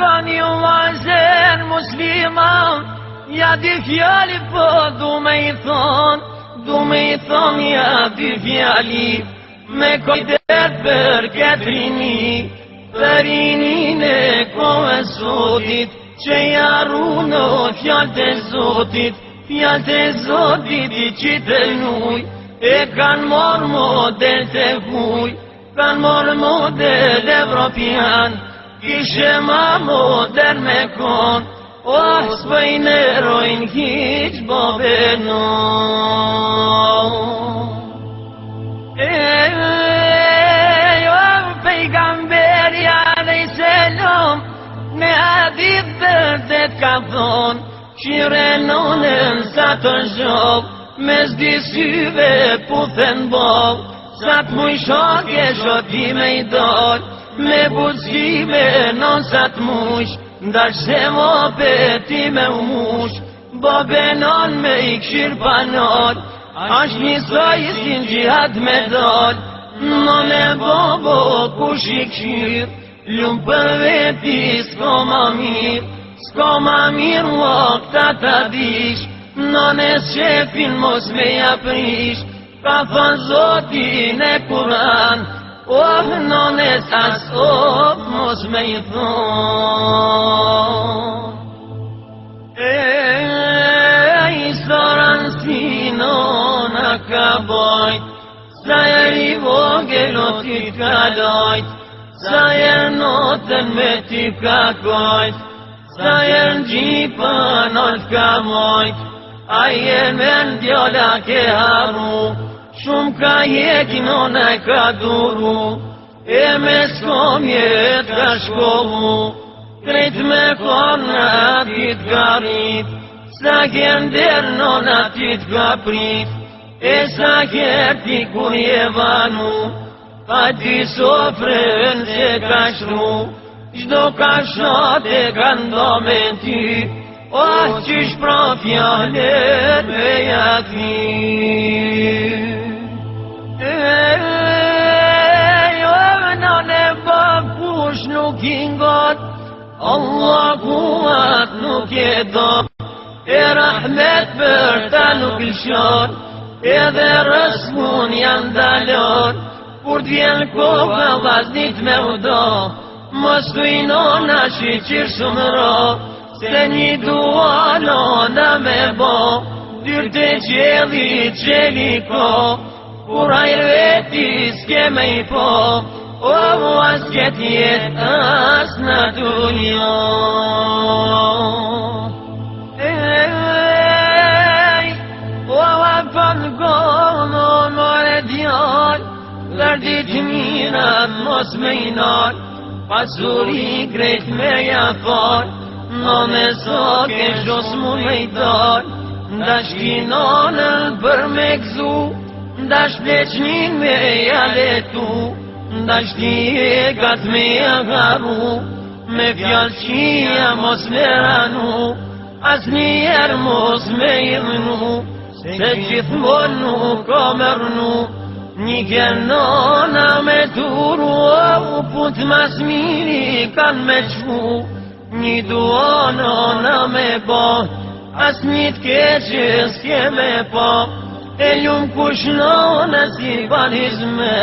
Ka një vajzen muslima, ja di fjali po du me i thon, ja di fjali, me kujdet për këtë rini, për rinin e kohë sotit, që jaru në fjallë të zotit i qitë nuj, e kanë morë model të vuj, kanë morë model evropian, kishe ma modern me kon, s'pëjnë erojnë hiq bobenon. Pejgamberi alayhis salam me hadith dërdet ka thon, qirenonën sa të zhok, mes dy syve puthen bok, sa të muj shoke shoti me i dol, me buzime non sa të mush, ndash se mo beti me u mush, bobenon me i kshir panol, ash njësoj si në gjihad me dol, non e bobo kush i kshir, lumë për veti s'ko ma mirë wakta ta dish, non e shefin mos me ja prish, ka thon zotin e Kur'an, non e sas mos me i thon. Istoran si nona ka bojt, sa jeri vogel o ti kalojt, sa jer notën me ti ka kojt, sa jer në gjipën o t'ka mojt, a jer me ndjolla ke haru, shumë ka jeki nona e ka duru, e me s'komjet ka shkohu, krejt me korna ti t'ka rrit, sa kender nona ti t'ka prit, e sa kjerti kur je vanu, pa ti sofren se ka shru, gjdo ka shote ka ndo me ty, qish pra fjallet me jati. Non e bab kush nuk i ngot, Allahu atë nuk e do, e rahmet për ta nuk lëshon, edhe rësmun janë dalon, kur t'vjen koha vaznit me udo, mos t'u i nona shiqir shumë ro, se një dua nona me bo, dyrë të qeli ko, kur ajrë veti s'ke me i po, as ket jet as në dunjo. Për gonon more djall, lërdit mirat mos me i nal, pasuri krejt me jafar, no me soke shos mu me i dal, ndash kinonën për me gzu, ndash pleqnin me jaletu, ndash ti e gat me agaru, me fjall qia mos me ranu, as njerë mos me i dhnu, se gjithmon nuk o mërnu, një genona me duru, put mas miri kan me qfu, një duonona me bo, as një t'keqës ke me po, e ljumë kush nona si banizme.